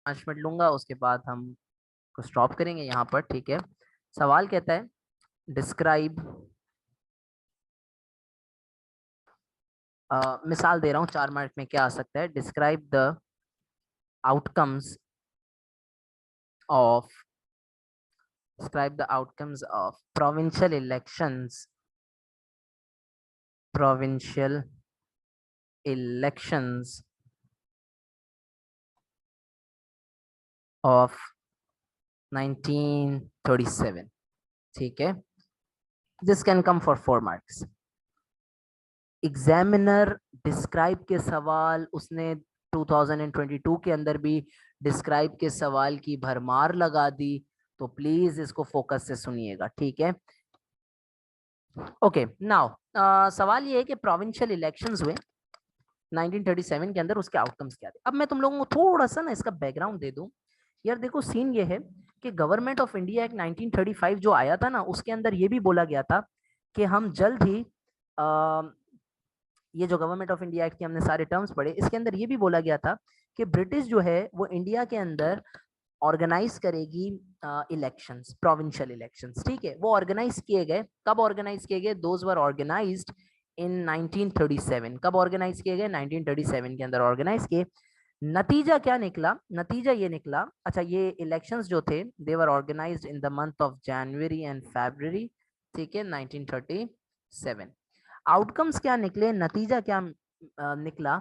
5 minute लूंगा, उसके बाद हम को स्टॉप करेंगे यहाँ पर, ठीक है। सवाल कहता है डिस्क्राइब, मिसाल दे रहा हूँ 4 मिनट में क्या आ सकता है। Describe the outcomes of describe the outcomes of provincial elections of 1937, ठीक है। This can come for 4 marks. Examiner describe के सवाल उसने 2022 के अंदर भी डिस्क्राइब के सवाल की भरमार लगा दी, तो प्लीज इसको फोकस से सुनिएगा, ठीक है। ओके नाउ, सवाल ये है कि प्रोविंशियल इलेक्शंस हुए 1937 के अंदर, उसके आउटकम्स क्या थे। अब मैं तुम लोगों को थोड़ा सा ना इसका बैकग्राउंड दे दूं। यार देखो, सीन ये है कि गवर्नमेंट ऑफ इंडिया एक्ट 1935 जो आया था ना, उसके अंदर ये भी बोला गया था कि हम जल्द ही ये जो गवर्नमेंट ऑफ इंडिया एक्ट के हमने सारे टर्म्स पढ़े, इसके अंदर ये भी बोला गया था कि ब्रिटिश जो है वो इंडिया के अंदर ऑर्गेनाइज करेगी इलेक्शंस, प्रोविंशियल इलेक्शंस, ठीक है। वो ऑर्गेनाइज किए गए, कब ऑर्गेनाइज किए गए? दोज वर ऑर्गेनाइज्ड इन 1937। कब ऑर्गेनाइज किए गए? 1937 के अंदर ऑर्गेनाइज किए। नतीजा क्या निकला? नतीजा ये निकला, अच्छा, ये इलेक्शंस जो थे they were organised in the month of January and February, ठीक है, 1937। आउटकम्स क्या निकले? नतीजा क्या निकला?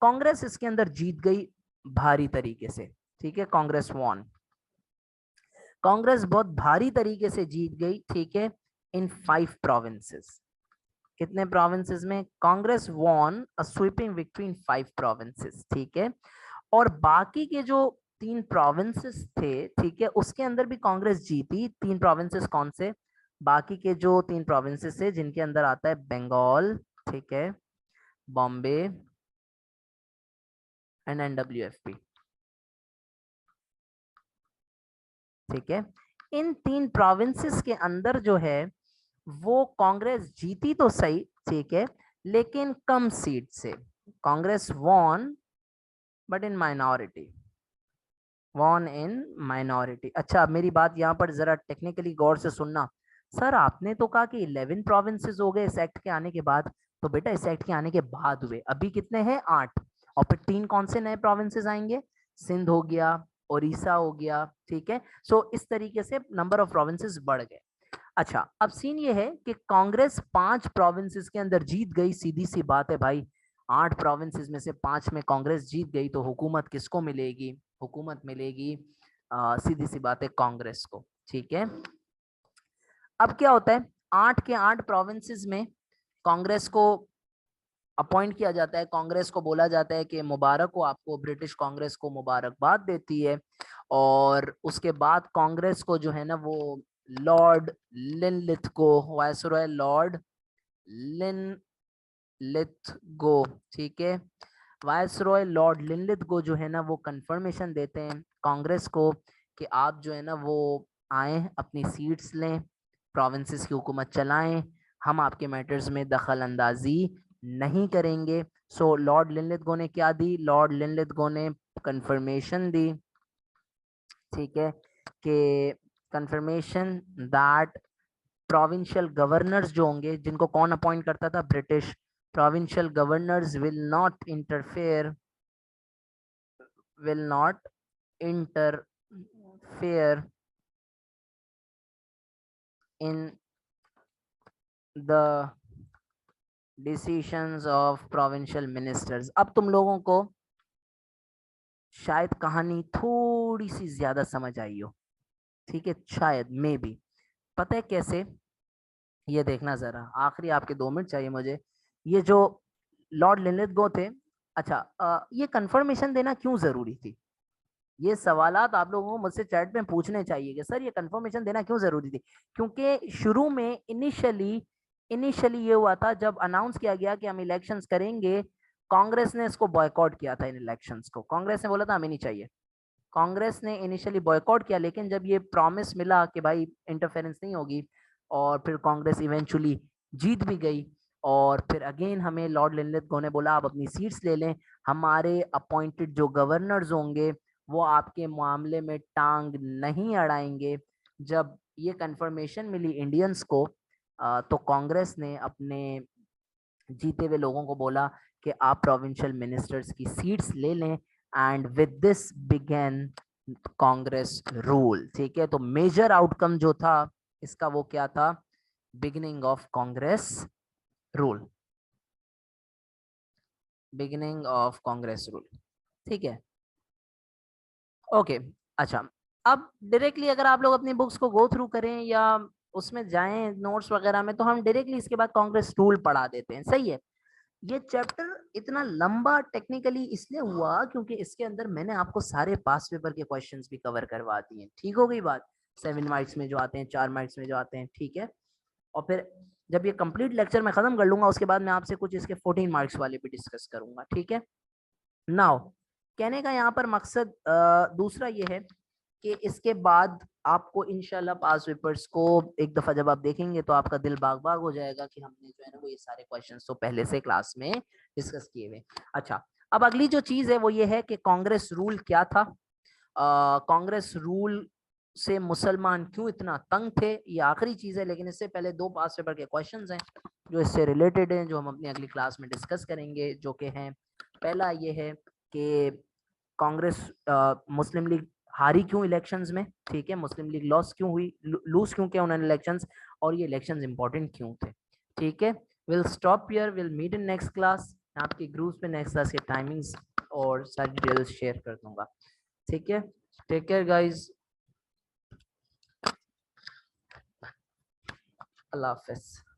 कांग्रेस इसके अंदर जीत गई भारी तरीके से, ठीक है। कांग्रेस वॉन, कांग्रेस बहुत भारी तरीके से जीत गई, ठीक है, इन 5 प्रोविंसेस। कितने प्रोविंसेस में? Congress von a sweeping victory in 5 provinces, ठीक है। और बाकी के जो 3 प्रोविंसेस थे, ठीक है, उसके अंदर भी कांग्रेस जीती। 3 प्रोविंसेस कौन से? बाकी के जो 3 प्रोविंसेस थे जिनके अंदर आता है बंगाल, ठीक है, बॉम्बे एंड NWFP, ठीक है। इन 3 प्रोविंसेस के अंदर जो है वो कांग्रेस जीती तो सही, ठीक है, लेकिन कम सीट से। Congress won but in minority, won in minority. अच्छा, अब मेरी बात यहाँ पर जरा टेक्निकली गौर से सुनना। सर आपने तो कहा कि 11 प्रोविंसेस हो गए इस एक्ट के आने के बाद, तो बेटा इस एक्ट के आने के बाद हुए अभी कितने हैं? 8। और फिर 3 कौन से नए प्रोविंसेस आएंगे? सिंध हो गया, उड़ीसा हो गया, ठीक है। सो इस तरीके से नंबर ऑफ प्रोविंसेस बढ़ गए। अच्छा, अब सीन ये है कि कांग्रेस 5 प्रोविंसेस के अंदर जीत गई, सीधी सी बात है भाई। 8 प्रोविंसेस में से 5 में कांग्रेस जीत गई, तो हुकूमत किसको मिलेगी? हुकूमत मिलेगी सीधी सी बात है कांग्रेस को, ठीक है। अब क्या होता है? 8 के 8 प्रोविंसेस में कांग्रेस को अपॉइंट किया जाता है, कांग्रेस को बोला जाता है कि मुबारक हो आपको, ब्रिटिश कांग्रेस को मुबारकबाद देती है। और उसके बाद कांग्रेस को जो है ना वो लॉर्ड लिनलिथ को, वायसरॉय लॉर्ड लिनलिथ गो, ठीक है, वायसरॉय लॉर्ड लिनलिथ गो जो है ना वो कंफर्मेशन देते हैं कांग्रेस को कि आप जो है ना वो आए, अपनी सीट्स लें, प्रोविंसेस की हुकूमत चलाएं, हम आपके मैटर्स में दखल अंदाजी नहीं करेंगे। सो लॉर्ड लिनलिथ गो ने क्या दी? लॉर्ड लिनलिथ गो ने कंफर्मेशन दी, ठीक है, कि कंफर्मेशन दैट प्रोविंशियल गवर्नर्स जो होंगे, जिनको कौन अपॉइंट करता था? British. Provincial governors will not interfere in the decisions of provincial ministers। अब तुम लोगों को शायद कहानी थोड़ी सी ज्यादा समझ आई हो, ठीक है, शायद, मे बी। पता है कैसे? ये देखना जरा, आखिरी आपके 2 मिनट चाहिए मुझे। ये जो लॉर्ड लिनलिथ गो थे, अच्छा, ये कंफर्मेशन देना क्यों जरूरी थी? ये सवालात आप लोगों को मुझसे चैट में पूछने चाहिए कि सर ये कंफर्मेशन देना क्यों जरूरी थी। क्योंकि शुरू में इनिशियली ये हुआ था, जब अनाउंस किया गया कि हम इलेक्शंस करेंगे, कांग्रेस ने इसको बॉयकॉट किया था। इन इलेक्शंस को कांग्रेस ने बोला था हमें नहीं चाहिए। कांग्रेस ने इनिशियली बॉयकॉट किया, लेकिन जब ये प्रॉमिस मिला कि भाई इंटरफेरेंस नहीं होगी, और फिर कांग्रेस इवेंचुअली जीत भी गई, और फिर अगेन हमें लॉर्ड लिनलिथ गो ने बोला आप अपनी सीट्स ले लें, हमारे अपॉइंटेड जो गवर्नर्स होंगे वो आपके मामले में टांग नहीं अड़ाएंगे। जब ये कंफर्मेशन मिली इंडियंस को तो कांग्रेस ने अपने जीते हुए लोगों को बोला कि आप प्रोविंशियल मिनिस्टर्स की सीट्स ले लें, and with this began Congress rule. ठीक है, तो मेजर आउटकम जो था इसका वो क्या था? Beginning of Congress rule, beginning of Congress rule. ठीक है, ओके। अच्छा, अब डायरेक्टली अगर आप लोग अपनी बुक्स को गो थ्रू करें या उसमें जाएं नोट्स वगैरह में, तो हम डायरेक्टली इसके बाद कांग्रेस रूल पढ़ा देते हैं। सही है। ये चैप्टर इतना लंबा टेक्निकली इसलिए हुआ क्योंकि इसके अंदर मैंने आपको सारे पास पेपर के क्वेश्चंस भी कवर करवा दिए। ठीक हो गई बात? 7 मार्क्स में जो आते हैं, 4 मार्क्स में जो आते हैं। ठीक है, और फिर जब ये कंप्लीट लेक्चर मैं खत्म कर लूंगा उसके बाद मैं आपसे कुछ इसके 14 मार्क्स वाले भी डिस्कस करूंगा। ठीक है, नाउ कहने का यहाँ पर मकसद दूसरा ये है कि इसके बाद आपको इंशाल्लाह पास पेपर्स को एक दफा जब आप देखेंगे तो आपका दिल बाग बाग हो जाएगा कि हमने जो है ना वो ये सारे क्वेश्चंस तो पहले से क्लास में डिस्कस किए हुए। अच्छा, अब अगली जो चीज है वो ये है कि कांग्रेस रूल क्या था, कांग्रेस रूल से मुसलमान क्यों इतना तंग थे, ये आखिरी चीज है। लेकिन इससे पहले 2 पास पेपर के क्वेश्चंस हैं जो इससे रिलेटेड हैं, जो हम अपनी अगली क्लास में डिस्कस करेंगे, जो कि हैं, पहला ये है कि कांग्रेस मुस्लिम लीग हारी क्यों इलेक्शंस में। ठीक है, मुस्लिम लीग लॉस क्यों हुई, लूज क्यों किया उन्होंने इलेक्शंस, और ये इलेक्शंस इंपॉर्टेंट क्यों थे। ठीक है, will stop here, will meet in next class. आपके ग्रुप्स में नेक्स्ट क्लास के टाइमिंग्स और सारी डिटेल्स शेयर कर दूंगा। ठीक है, टेक केयर गाइस, अल्लाह हाफिज।